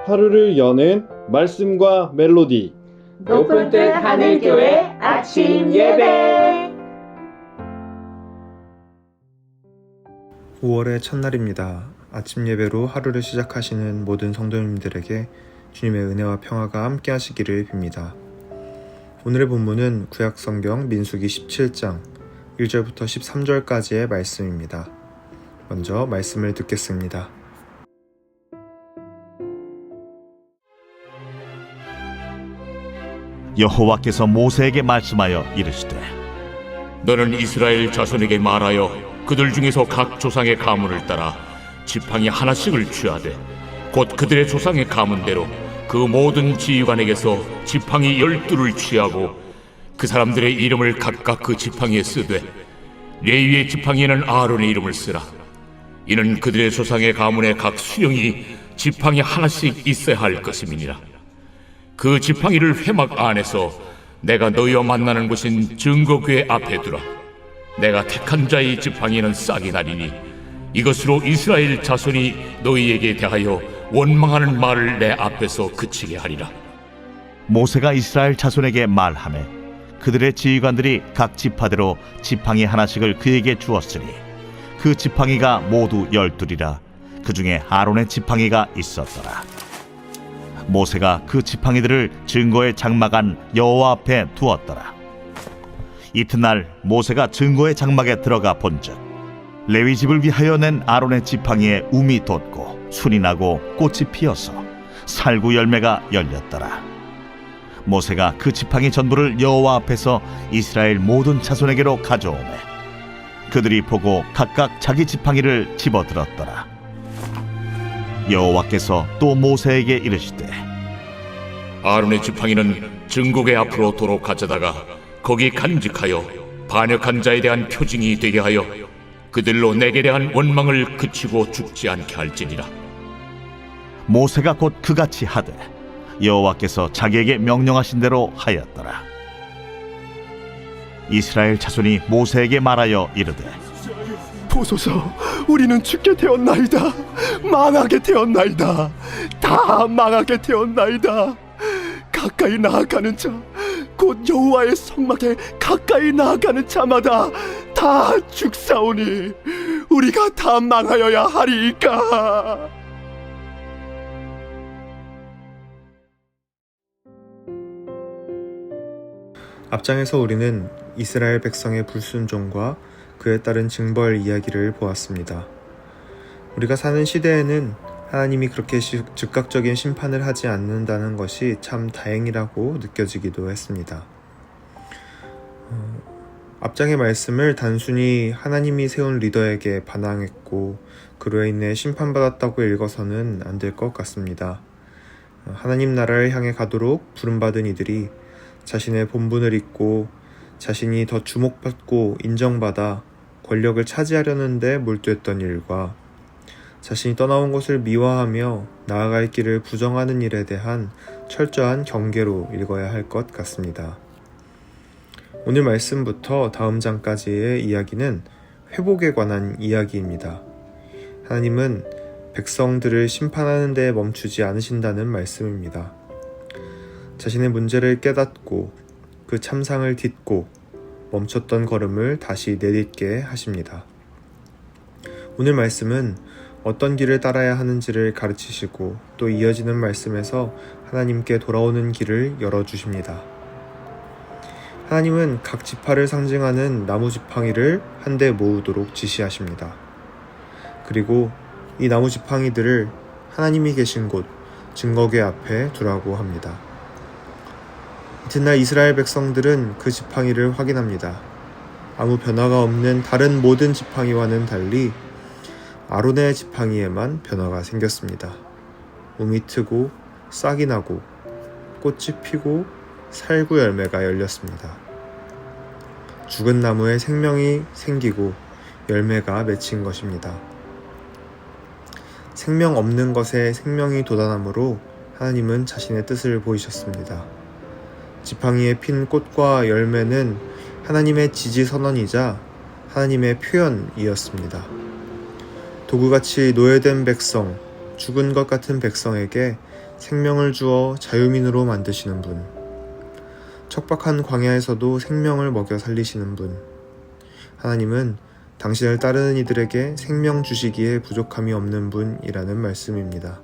하루를 여는 말씀과 멜로디. 높은 뜻 하늘교회 아침 예배. 5월의 첫날입니다. 아침 예배로 하루를 시작하시는 모든 성도님들에게 주님의 은혜와 평화가 함께 하시기를 빕니다. 오늘의 본문은 구약성경 민수기 17장 1절부터 13절까지의 말씀입니다. 먼저 말씀을 듣겠습니다. 여호와께서 모세에게 말씀하여 이르시되 너는 이스라엘 자손에게 말하여 그들 중에서 각 조상의 가문을 따라 지팡이 하나씩을 취하되 곧 그들의 조상의 가문대로 그 모든 지휘관에게서 지팡이 12를 취하고 그 사람들의 이름을 각각 그 지팡이에 쓰되 레위의 지팡이에는 아론의 이름을 쓰라. 이는 그들의 조상의 가문의 각 수령이 지팡이 하나씩 있어야 할 것임이니라. 그 지팡이를 회막 안에서 내가 너희와 만나는 곳인 증거궤 앞에 두라. 내가 택한 자의 지팡이는 싹이 나리니 이것으로 이스라엘 자손이 너희에게 대하여 원망하는 말을 내 앞에서 그치게 하리라. 모세가 이스라엘 자손에게 말하매 그들의 지휘관들이 각 지파대로 지팡이 하나씩을 그에게 주었으니 그 지팡이가 모두 12이라. 그 중에 아론의 지팡이가 있었더라. 모세가 그 지팡이들을 증거의 장막 안 여호와 앞에 두었더라. 이튿날 모세가 증거의 장막에 들어가 본즉 레위 집을 위하여 낸 아론의 지팡이에 움이 돋고 순이 나고 꽃이 피어서 살구 열매가 열렸더라. 모세가 그 지팡이 전부를 여호와 앞에서 이스라엘 모든 자손에게로 가져오매 그들이 보고 각각 자기 지팡이를 집어들었더라. 여호와께서 또 모세에게 이르시되 아론의 지팡이는 증거궤 앞으로 도로 가져다가 거기 간직하여 반역한 자에 대한 표징이 되게 하여 그들로 내게 대한 원망을 그치고 죽지 않게 할지니라. 모세가 곧 그같이 하되 여호와께서 자기에게 명령하신 대로 하였더라. 이스라엘 자손이 모세에게 말하여 이르되 보소서, 우리는 죽게 되었나이다. 망하게 되었나이다. 다 망하게 되었나이다. 가까이 나아가는 자, 곧 여호와의 성막에 가까이 나아가는 자마다 다 죽사오니 우리가 다 망하여야 하리이까. 앞장에서 우리는 이스라엘 백성의 불순종과 그에 따른 징벌 이야기를 보았습니다. 우리가 사는 시대에는 하나님이 그렇게 즉각적인 심판을 하지 않는다는 것이 참 다행이라고 느껴지기도 했습니다. 앞장의 말씀을 단순히 하나님이 세운 리더에게 반항했고 그로 인해 심판받았다고 읽어서는 안 될 것 같습니다. 하나님 나라를 향해 가도록 부름받은 이들이 자신의 본분을 잊고 자신이 더 주목받고 인정받아 권력을 차지하려는 데 몰두했던 일과 자신이 떠나온 것을 미워하며 나아갈 길을 부정하는 일에 대한 철저한 경계로 읽어야 할 것 같습니다. 오늘 말씀부터 다음 장까지의 이야기는 회복에 관한 이야기입니다. 하나님은 백성들을 심판하는 데 멈추지 않으신다는 말씀입니다. 자신의 문제를 깨닫고 그 참상을 딛고 멈췄던 걸음을 다시 내딛게 하십니다. 오늘 말씀은 어떤 길을 따라야 하는지를 가르치시고 또 이어지는 말씀에서 하나님께 돌아오는 길을 열어주십니다. 하나님은 각 지파를 상징하는 나무 지팡이를 한데 모으도록 지시하십니다. 그리고 이 나무 지팡이들을 하나님이 계신 곳 증거궤 앞에 두라고 합니다. 이튿날 이스라엘 백성들은 그 지팡이를 확인합니다. 아무 변화가 없는 다른 모든 지팡이와는 달리 아론의 지팡이에만 변화가 생겼습니다. 움이 트고 싹이 나고 꽃이 피고 살구 열매가 열렸습니다. 죽은 나무에 생명이 생기고 열매가 맺힌 것입니다. 생명 없는 것에 생명이 돋아나므로 하나님은 자신의 뜻을 보이셨습니다. 지팡이에 핀 꽃과 열매는 하나님의 지지선언이자 하나님의 표현이었습니다. 도구같이 노예된 백성, 죽은 것 같은 백성에게 생명을 주어 자유민으로 만드시는 분, 척박한 광야에서도 생명을 먹여 살리시는 분, 하나님은 당신을 따르는 이들에게 생명 주시기에 부족함이 없는 분이라는 말씀입니다.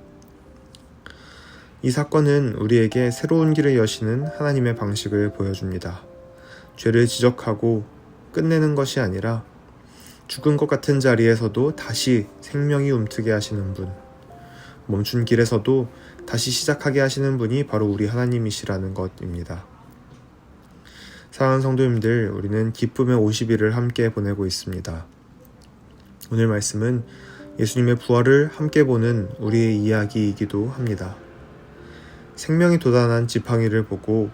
이 사건은 우리에게 새로운 길을 여시는 하나님의 방식을 보여줍니다. 죄를 지적하고 끝내는 것이 아니라 죽은 것 같은 자리에서도 다시 생명이 움트게 하시는 분, 멈춘 길에서도 다시 시작하게 하시는 분이 바로 우리 하나님이시라는 것입니다. 사랑하는 성도님들, 우리는 기쁨의 50일을 함께 보내고 있습니다. 오늘 말씀은 예수님의 부활을 함께 보는 우리의 이야기이기도 합니다. 생명이 돋아난 지팡이를 보고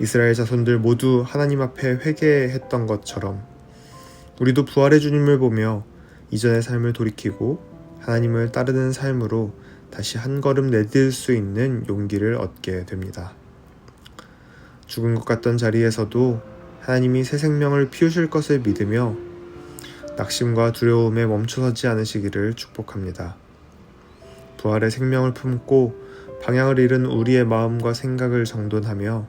이스라엘 자손들 모두 하나님 앞에 회개했던 것처럼 우리도 부활의 주님을 보며 이전의 삶을 돌이키고 하나님을 따르는 삶으로 다시 한 걸음 내딜 수 있는 용기를 얻게 됩니다. 죽은 것 같던 자리에서도 하나님이 새 생명을 피우실 것을 믿으며 낙심과 두려움에 멈춰서지 않으시기를 축복합니다. 부활의 생명을 품고 방향을 잃은 우리의 마음과 생각을 정돈하며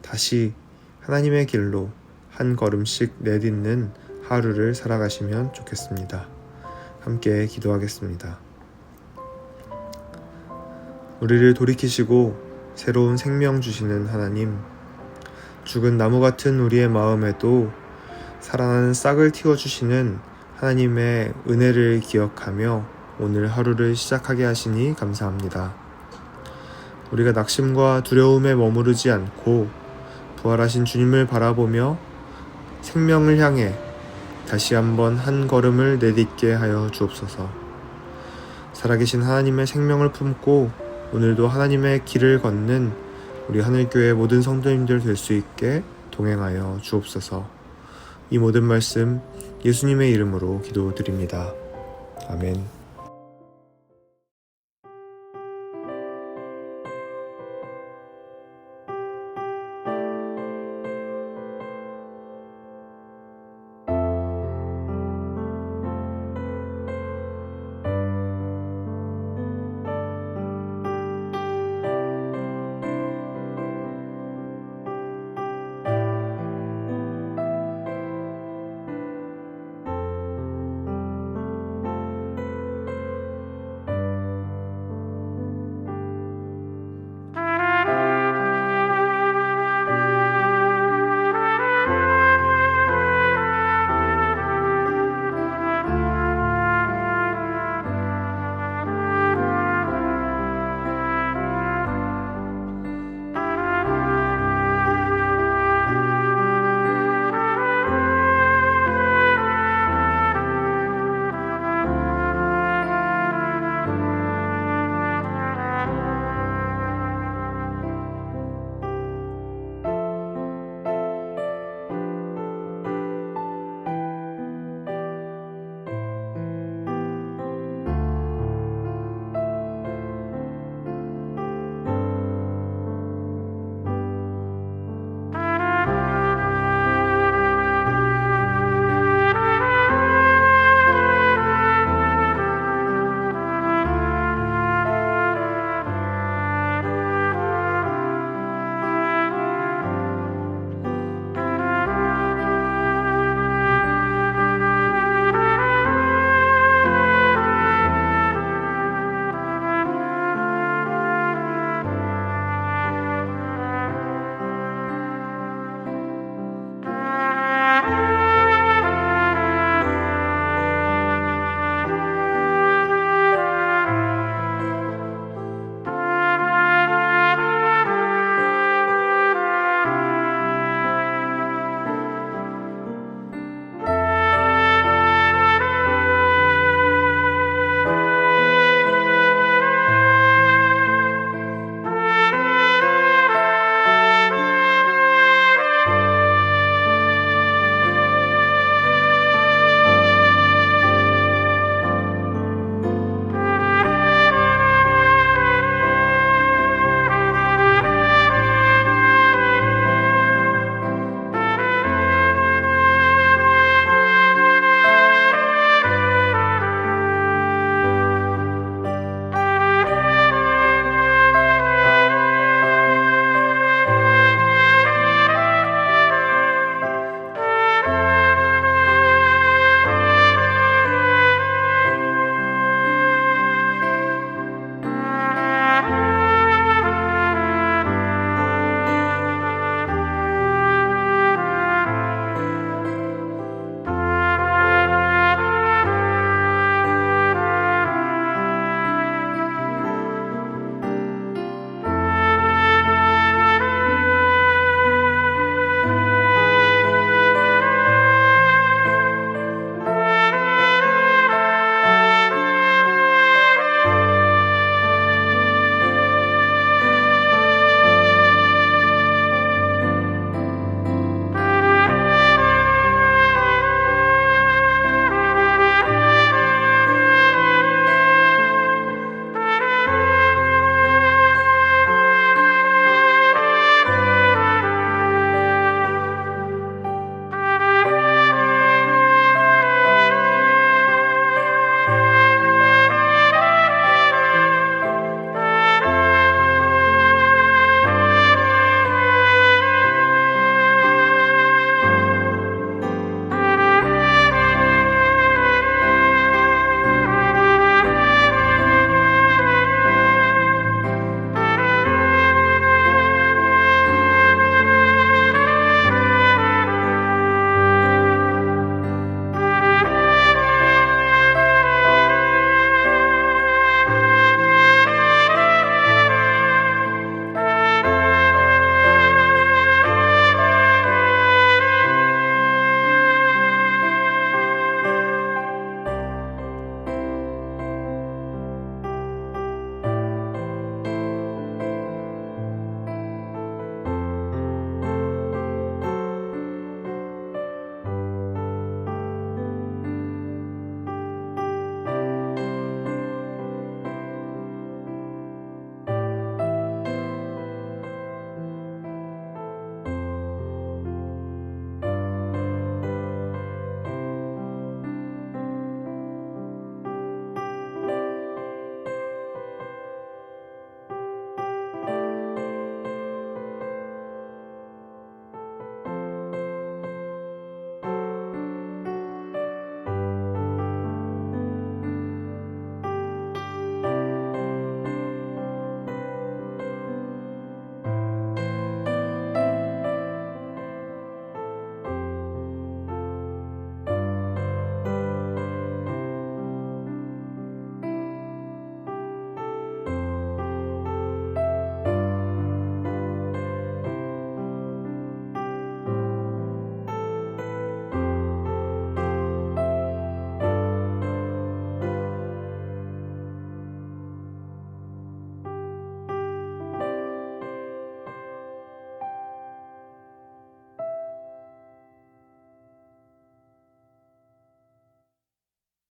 다시 하나님의 길로 한 걸음씩 내딛는 하루를 살아가시면 좋겠습니다. 함께 기도하겠습니다. 우리를 돌이키시고 새로운 생명 주시는 하나님, 죽은 나무 같은 우리의 마음에도 살아나는 싹을 틔워주시는 하나님의 은혜를 기억하며 오늘 하루를 시작하게 하시니 감사합니다. 우리가 낙심과 두려움에 머무르지 않고 부활하신 주님을 바라보며 생명을 향해 다시 한번 한 걸음을 내딛게 하여 주옵소서. 살아계신 하나님의 생명을 품고 오늘도 하나님의 길을 걷는 우리 하늘교회 모든 성도님들 될 수 있게 동행하여 주옵소서. 이 모든 말씀 예수님의 이름으로 기도드립니다. 아멘.